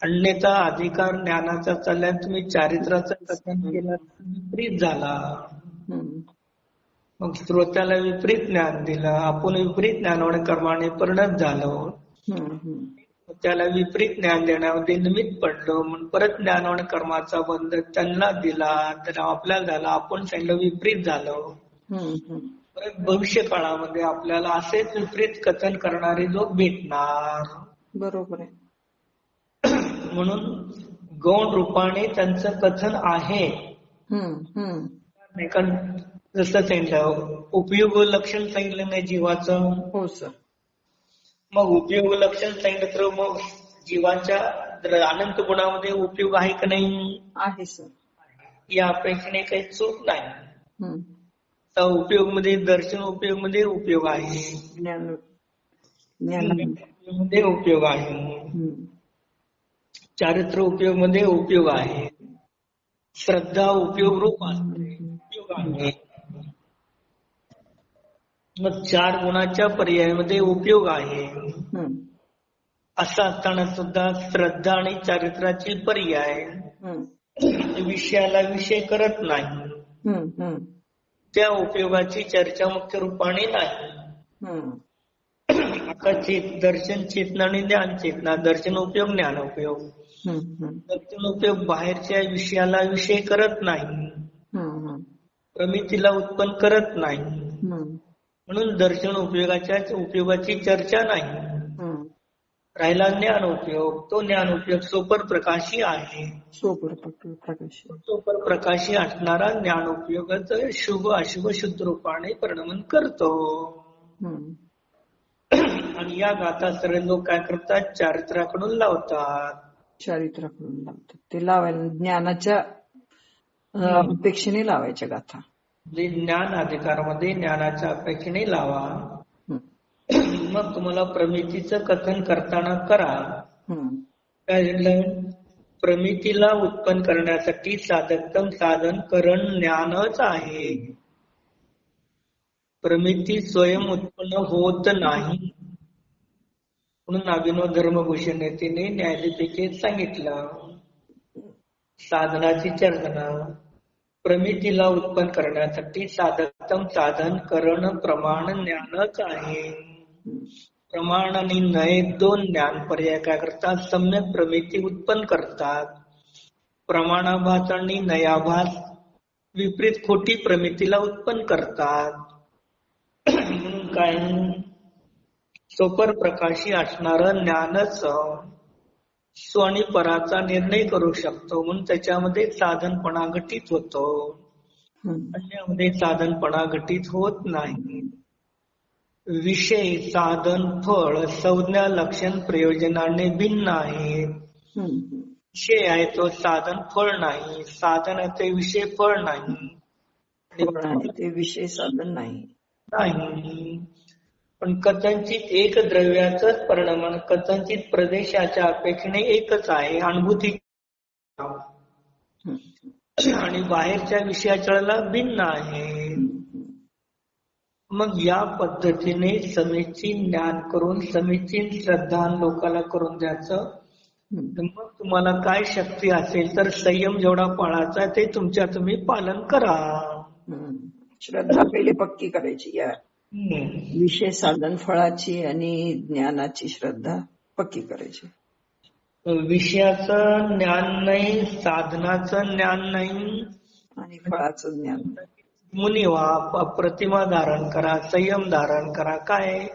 अन्यथा अधिकार ज्ञानाचा चालल्याने तुम्ही चारित्राचं कथन केलं विपरीत झाला. मग श्रोत्याला विपरीत ज्ञान दिलं, आपण विपरीत ज्ञानाने कर्माने परिणत झालो. त्याला विपरीत ज्ञान देण्यामध्ये निमित्त पडलो, म्हणून परत ज्ञानाने कर्माचा बंध त्यांना दिला, तर आपल्याला झाला, आपण त्यांना विपरीत झालो. परत भविष्य काळामध्ये आपल्याला असेच विपरीत कथन करणारे लोक भेटणार. बरोबर आहे. म्हणून गौण रूपाने त्यांचं कथन आहे. जसं सांगितलं उपयोग लक्षण सांगितलं नाही जीवाचं. हो सर. मग उपयोग लक्षण सांगितलं तर मग जीवाच्या अनंत गुणामध्ये उपयोग आहे का नाही? आहे सर. या अपेक्षेने काही चूक नाही. उपयोग मध्ये दर्शन उपयोग मध्ये उपयोग आहे, मध्ये उपयोग आहे, चारित्र उपयोग मध्ये उपयोग आहे, श्रद्धा उपयोग रूप उपयोग आहे. मग 4 गुणाच्या पर्यायामध्ये उपयोग आहे. असं असताना सुद्धा श्रद्धा आणि चारित्राची पर्याय विषयाला विषय करत नाही, त्या उपयोगाची चर्चा मुख्य रूपाने नाही. आता दर्शन चेतना आणि ज्ञान चेतना, दर्शन उपयोग ज्ञान उपयोग. दर्शन उपयोग बाहेरच्या विषयाला विषय करत नाही, प्रमितीला उत्पन्न करत नाही. म्हणून दर्शन उपयोगाची चर्चा नाही. राहिला ज्ञान उपयोग. तो ज्ञान उपयोग सोपर प्रकाशी आहे. सोपर प्रकाशी असणारा ज्ञान उपयोगच शुभ अशुभ शुद्ध रूपाने परिणमन करतो. आणि या गाथा सर्व लोक काय करतात, चारित्र्याकडून लावतात. ते लावायला ज्ञानाच्या अपेक्षेने लावायच्या गाथा. ज्ञान अधिकारमध्ये ज्ञानाच्या अपेक्षेने लावा. मग तुम्हाला प्रमितीचं कथन करताना करा. काय झालं, प्रमितीला उत्पन्न करण्यासाठी साधकतम साधन करण ज्ञानच आहे. प्रमिती स्वयं उत्पन्न होत नाही. म्हणून अभिनव धर्मभूषण नेतेने न्यायाधिपेक्षेत सांगितलं, साधनाची चर्चा प्रमितीला उत्पन्न करण्यासाठी साधकतम साधन करण प्रमाण ज्ञानच आहे. प्रमाण आणि नय दोन ज्ञान पर्याय काय करतात, सम्यक प्रमिती उत्पन्न करतात. प्रमाणाभास आणि नयाभास विपरीत खोटी प्रमितीला उत्पन्न करतात. म्हणून काय, सोपर प्रकाशी असणारं ज्ञानच स्व आणि पराचा निर्णय करू शकतो. म्हणून त्याच्यामध्ये साधनपणा घटित होतो. अन्यामध्ये साधनपणा घटित होत नाही. विषय, साधन, फळ, संज्ञा, लक्षण प्रयोजनाने भिन्न आहे. विषय आहे तो साधन फळ नाही. साधन आहे ते विषय फळ नाही. ते विषय साधन नाही. पण कथनचित एक द्रव्याचंच परिणाम कथनचित प्रदेशाच्या अपेक्षेने एकच आहे. अनुभूती आणि बाहेरच्या विषयाच्या भिन्न आहे. मग या पद्धतीने समीचीन ज्ञान करून समीचीन श्रद्धा लोकांना करून द्यायचं. मग तुम्हाला काय शक्ती असेल तर संयम जेवढा पाळायचा ते तुमच्या तुम्ही पालन करा. श्रद्धा पहिले पक्की करायची. या विषय साधन फळाची आणि ज्ञानाची श्रद्धा पक्की करायची. विषयाचं ज्ञान नाही, साधनाचं ज्ञान नाही आणि फळाचं ज्ञान. मुनी व्हा, प्रतिमा धारण करा, संयम धारण करा. काय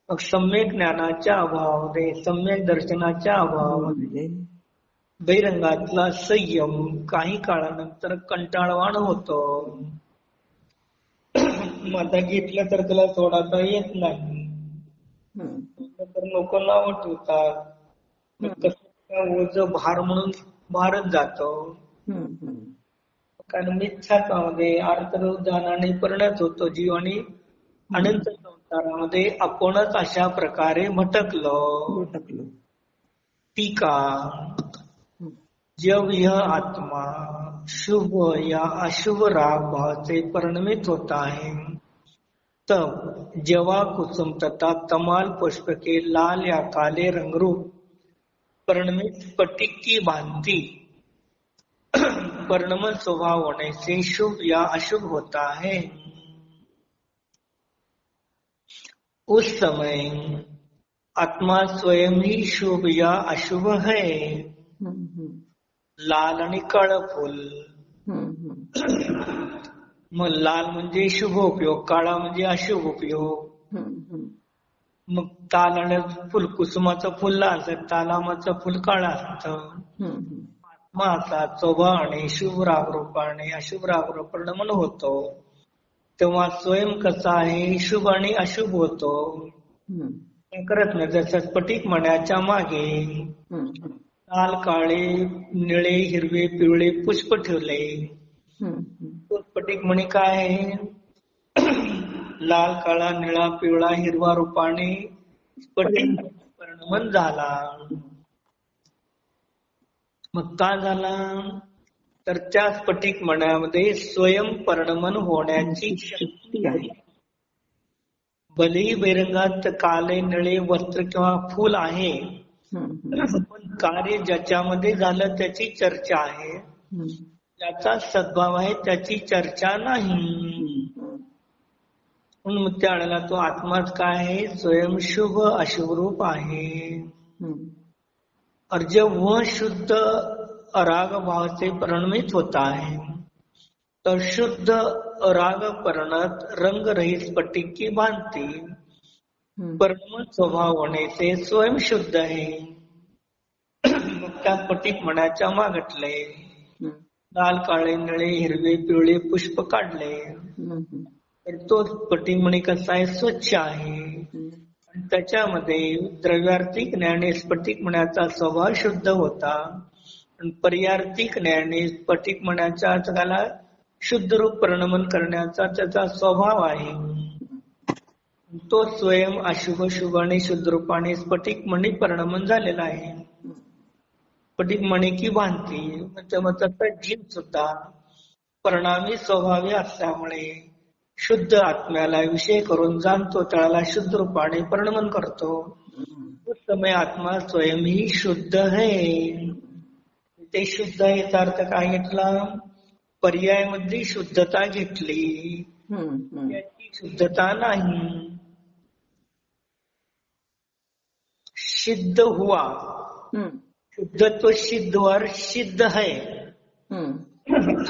मग सम्यक ज्ञानाच्या अभावामध्ये, सम्यक दर्शनाच्या अभावामध्ये बहिरंगातला संयम काही काळानंतर कंटाळवाण होतो. आता घेतलं तर त्याला सोडायचा येत नाही. तर लोक नाव ठेवतात. कसं ओझं भार म्हणून भारत जातो. कारण मिथ्यात्वामध्ये अर्थजानाने परिणत होतो जीव आणि अनंत संसारामध्ये आपणच अशा प्रकारे भटकलो. टीका, जब यह आत्मा शुभ या अशुभ राग भाव से परिणमित होता है, तब जवा कुसुम तथा तमाल पुष्प के लाल या काले रंग रूप परिणमित स्फटिक की भांति परिणमन स्वभाव होने से शुभ या अशुभ होता है। उस समय आत्मा स्वयं ही शुभ या अशुभ है। लाल आणि काळ फुल, मग लाल म्हणजे शुभ उपयोग, काळा म्हणजे अशुभ उपयोग. मग ताल आणि फुल, कुसुमाचं फुल लाल तर तालामाचं फुल काळा असतं. आत्मा स्वभाव आणि शुभ रागरूपाने अशुभ रागरूप परिणमन होतो, तेव्हा स्वयं कसा आहे शुभ आणि अशुभ होतो करत नाही. जसं स्फटिक मण्याच्या मागे लाल, काळे, निळे, हिरवे, पिवळे पुष्प ठेवले. स्फटिक मणी काय आहे? लाल, काळा, निळा, पिवळा, हिरवा रूपाने स्फटिक परिणमन झाला. मग का झाला तर त्या स्फटिक मण्यामध्ये स्वयं परिणमन होण्याची शक्ती आहे. भलेही बेरंगात काळे निळे वस्त्र किंवा फूल आहे, पण कार्य ज्याच्यामध्ये झालं त्याची चर्चा आहे, ज्याचा सद्भाव आहे त्याची चर्चा नाही. म्हणून त्यावेळेला तो आत्माच काय आहे? स्वयं शुभ अशुभ रूप आहे. और जब वह शुद्ध अराग भाव से परिणमित होता है, तर शुद्ध राग पर्णत रंग रहित स्फटिक की भांती पर्णमत स्वभाव होणे ते स्वयं शुद्ध आहे. मग त्या स्फटिक मनाच्या मागटले लाल काळे निळे हिरवे पिवळे पुष्प काढले तर तो स्फटिक मणी कसा आहे? स्वच्छ आहे. आणि त्याच्यामध्ये द्रव्यार्थिक ज्ञाने स्फटिक मण्याचा स्वभाव शुद्ध होता. आणि पर्यार्थिक ज्ञाने स्फटिक मण्याच्या त्याला शुद्ध रूप परिणमन करण्याचा त्याचा स्वभाव आहे. तो स्वयं अशुभ शुभ आणि शुद्ध रूपाने स्फटिक मणी परिणमन झालेला आहे. स्फटिक मणी की भांती त्याचा जीव सुद्धा परिणामी स्वभावी असल्यामुळे शुद्ध आत्म्याला विषय करून जाणतो त्याला शुद्ध रूपाने परिणमन करतो. उस समय आत्मा स्वयं ही शुद्ध है. ते शुद्ध याचा अर्थ काय घेतला? पर्यायामध्ये शुद्धता घेतली, त्याची शुद्धता नाही. सिद्ध हुआ शुद्धत्व सिद्धवर सिद्ध है.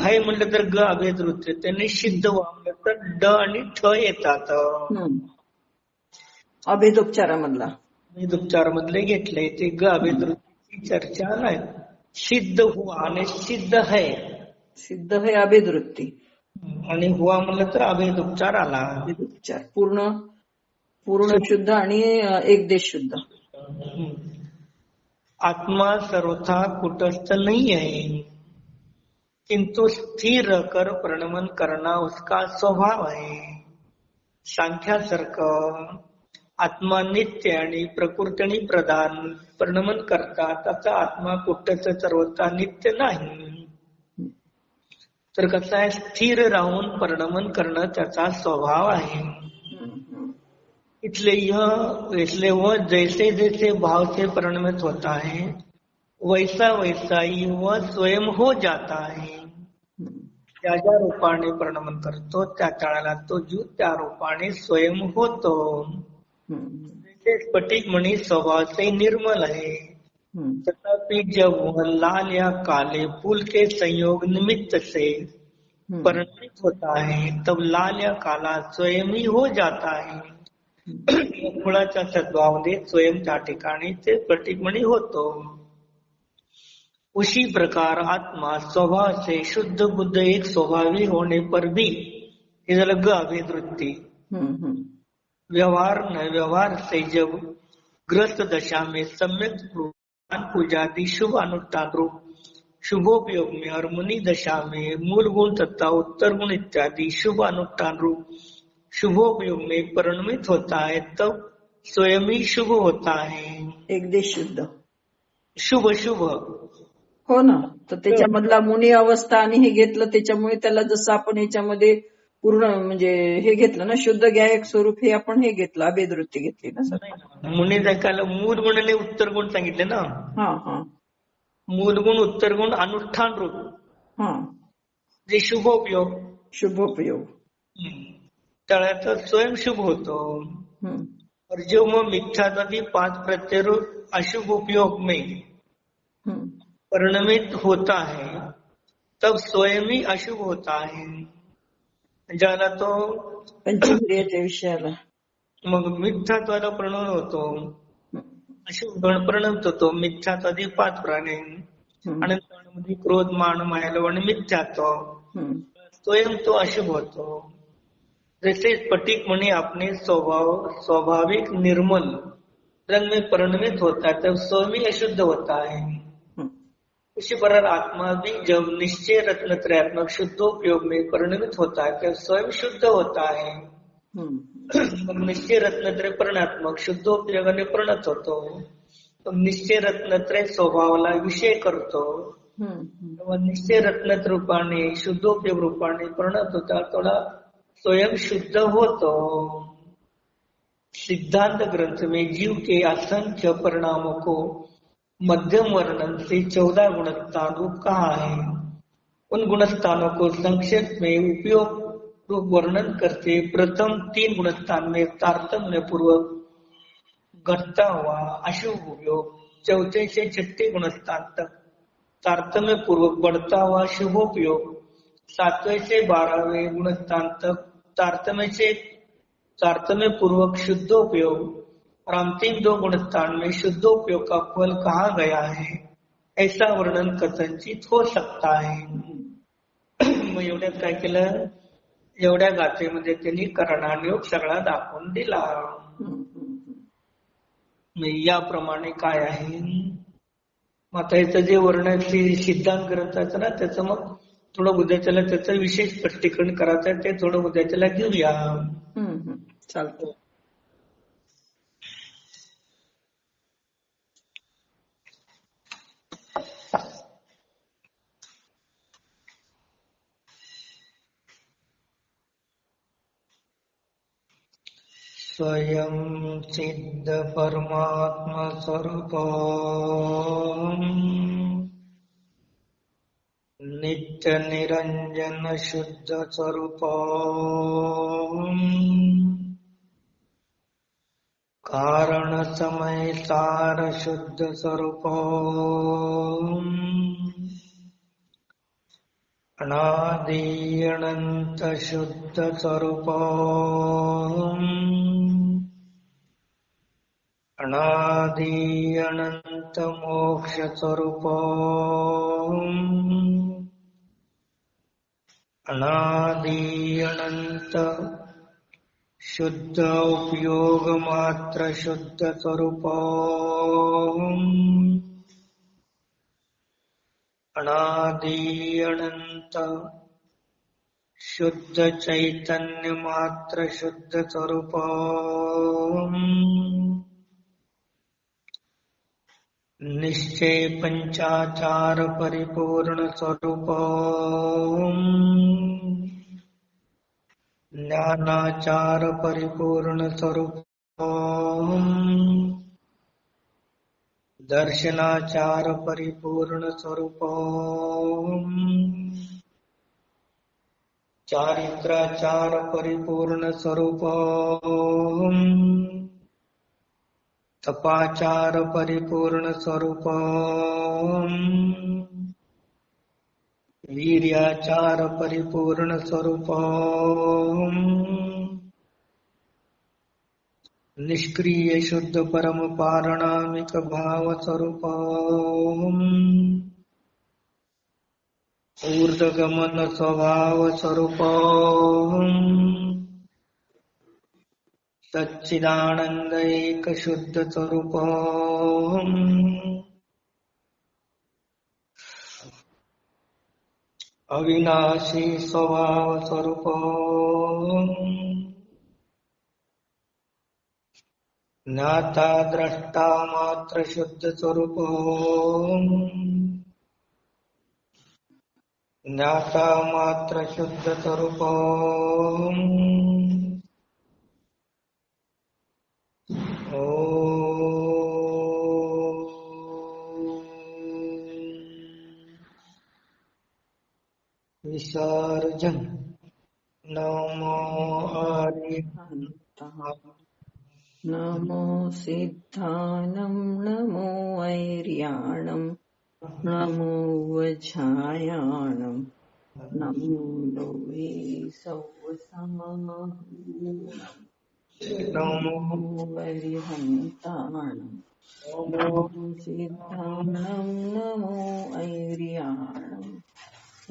है म्हटलं तर ग अभेद वृत्ती त्यांनी सिद्ध व्हा म्हटलं तर ड आणि ठ येतात. अभेदोपचारामधला अभेदोपचारामधले घेतले ते ग अभेद वृत्तीची चर्चा नाही. सिद्ध हुआ आणि सिद्ध है. सिद्ध है अभेद वृत्ती आणि हुआ म्हणलं तर अभेदोपचार आला. अभेदोपचार पूर्ण शुद्ध आणि एकदेश शुद्ध. आत्मा सर्वथा कुटस्थ नहीं है किंतु स्थिर कर परिणमन करना उसका स्वभाव है. सांख्यासारखं आत्मा नित्य आणि प्रकृतीने प्रधान परिणमन करतात त्याचा आत्मा कुठच सर्वथा नित्य नाही. तर कसं आहे? स्थिर राहून परिणमन करणं त्याचा स्वभाव आहे. इसलिए वह जैसे जैसे भाव से परिणमित होता है वैसा वैसा ही वह स्वयं हो जाता है. ज्या ज्या रूपाने परिणमन करतो त्या काळाला तो जीव त्या रूपाने स्वयं होतो. जैसे स्फटिक मणि स्वभाव से निर्मल है तथापि जब वह लाल या काले फूल के संयोग निमित्त से परिणमित होता है तब लाल या काला स्वयं ही हो जाता है. फुलाच्या सद्भावामध्ये स्वयं त्या ठिकाणी ते स्फटिक मणि होतो. उसी प्रकार आत्मा स्वभाव से शुद्ध बुद्ध एक स्वभावी होने पर भी इधर ग अभेद वृत्ति व्यवहार से जब ग्रस्त दशा में सम्यक पूजादि शुभ अनुष्ठान रूप शुभोपयोग में और मुनि दशा में मूल गुण तथा उत्तर गुण इत्यादि शुभ अनुष्ठान रूप शुभोपयोग में परिणमित होता है तब स्वयं ही शुभ होता है. एकदेश शुद्ध शुभ शुभ हो ना. तर त्याच्यामधला मुनी अवस्था आणि हे घेतलं त्याच्यामुळे त्याला जसं आपण याच्यामध्ये पूर्ण म्हणजे हे घेतलं ना शुद्ध गायक स्वरूप हे आपण हे घेतलं अभेद वृत्ती घेतली ना सर. मुनी दाखवायला मूल गुण आणि उत्तर गुण सांगितले ना. मूल गुण उत्तर गुण अनुष्ठान रूप जे शुभोपयोग त्याला स्वयं शुभ होतो. और जो मग मिथ्यादि 5 प्रत्यय रूप अशुभ उपयोग में परिणमित होता है तब स्वयं ही अशुभ होता है. ज्याला तो पंचेंद्रियाच्या विषयाला मग मिथ्यात्वाला परिणाम होतो, अशुभ गण परिणमित होतो. मिथ्यात्वादी 5 प्राणी आणि क्रोध मान मायालो आणि मिथ्यात्व स्वयं तो अशुभ होतो. जैसे स्फटिक मणि अपने स्वाभाविक निर्मल रंग में परिणमित होता है तब स्वयं ही अशुद्ध होता है. उसी प्रकार आत्मा भी जब निश्चय रत्न त्रयात्मक शुद्धोपयोग में परिणमित होता है तब स्वयं शुद्ध होता है. निश्चय रत्नत्रय परिणात्मक शुद्धोपयोगाने परिणत होतो. निश्चय रत्नत्रय स्वभावाला विषय करतो. निश्चय रत्नत्रय रूपाने शुद्धोपयोग रूपाने परिणत होता थोडा स्वयं शुद्ध होतो. सिद्धांत ग्रंथ में जीव के असंख्य परिणामों को मध्यम वर्णन से 14 गुणस्थान रूप कहा है. उन गुणस्थानों को संक्षेप में उपयोग रूप वर्णन करते प्रथम 3 गुणस्थान में तारतम्य पूर्वक घटता हुआ अशुभ उपयोग, चौथे से 6ठे गुणस्थान तक तारतम्य पूर्वक बढ़ता हुआ शुभोपयोग, सातवेचे 12वे गुण तारतम्य पूर्वक शुद्ध उपयोग और अंतिम 2 गुणस्थान में शुद्ध उपयोग का फल कहा गया है ऐसा वर्णन कथनचित हो सकता है. मग एवढ्यात काय केलं, एवढ्या गाथेमध्ये त्यांनी करणायोग सगळा दाखवून दिला. याप्रमाणे काय आहे, आता याचं जे वर्णाची सिद्धांत ग्रंथाचं ना, त्याचं मग थोडं उद्याच्याला त्याचं विशेष स्पष्टीकरण करायचं आहे, ते थोडं उद्याच्याला घेऊया. चालतं. स्वयं सिद्ध परमात्मा स्वरूप नित्य निरंजन शुद्ध स्वरूप कारण समय सार शुद्ध स्वरूप अनादि अनंत शुद्ध स्वरूप अनादि अनंत मोक्ष स्वरूप अनादि अनंत शुद्ध उपयोग मात्र शुद्ध स्वरूप अनादि अनंत शुद्ध चैतन्य मात्र शुद्ध स्वरूप निश्चय पंचाचार परिपूर्ण स्वरूप ज्ञानाचार परिपूर्ण स्वरूप दर्शनाचार परिपूर्ण स्वरूप चारित्राचार परिपूर्ण स्वरूप तपाचार परिपूर्ण स्वरूप वीर्याचार परिपूर्ण स्वरूप निष्क्रिय शुद्ध परम पारणामिक भाव स्वरूप ऊर्ध्वगमन स्वभाव स्वरूप सच्चिदानंद एक शुद्ध स्वरूप अविनाशी स्वभाव स्वरूप ज्ञाता द्रष्टा मात्र शुद्ध स्वरूप ज्ञाता मात्र शुद्ध स्वरूप विसर्जन. नमो अरिहंताय नमो सिद्धानं नमो ऐर्याणं नमो वज्रायाणं नमो लोहे सौवसानं नमो अरिहंताणं नमो सिद्धानं नमो ऐर्याणं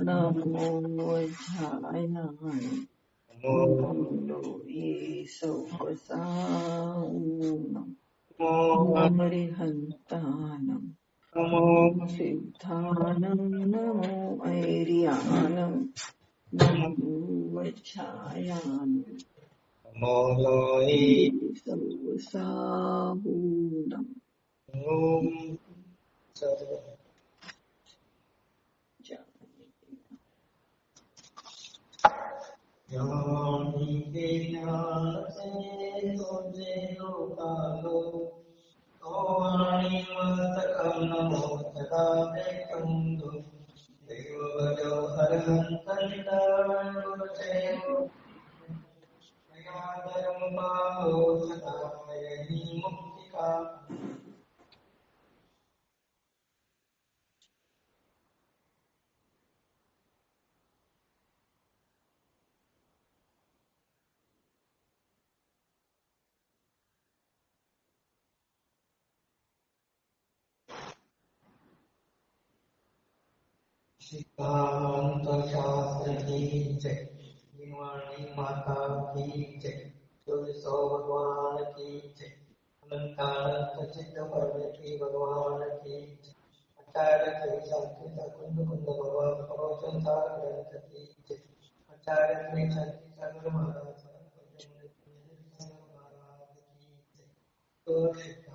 नमो वज्रायाणं लोहे सौवसानं नमो अरिहंताणं नमो सिद्धानं नमो ऐर्याणं नमो वज्रायाणं मोलोहि सौवसानं. ओम सर्व ज्ञानी के ज्ञान से तुझे लोकालो तो वाणी मत कर्ण मोचदा दे कंदु देव जो हर कंदन गुरचयो या धर्म पालो सदा यही मुक्ति का. सिद्धांत शास्त्र की जय, निवाणी माता की जय, सूर्य भगवान की जय, अनंतानंत चित्त पार्वती भगवान की जय, आचार्य श्री शांति कुंद कुंद भगवान प्रवचन सार ग्रंथ की जय, आचार्य श्री शांति सागर महाराज की जय।